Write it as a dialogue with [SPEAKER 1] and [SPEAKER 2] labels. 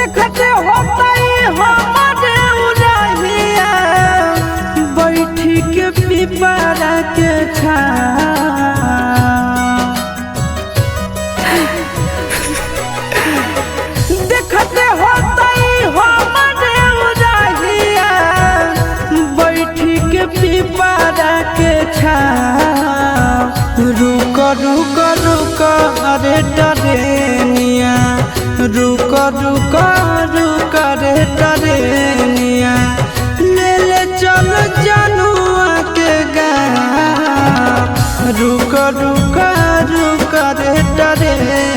[SPEAKER 1] देखते होता हमारे उड़ाहिया बैठी के पिपरा के देखते होता हमारे उड़ाहिया बैठी के पिपरा के रुक रुक रुक अरे टरेनिया रुक रुक रुक रे टरेनिया ले ले चल जनुआ के गाँव रुक रुक रुक रे टरेनिया।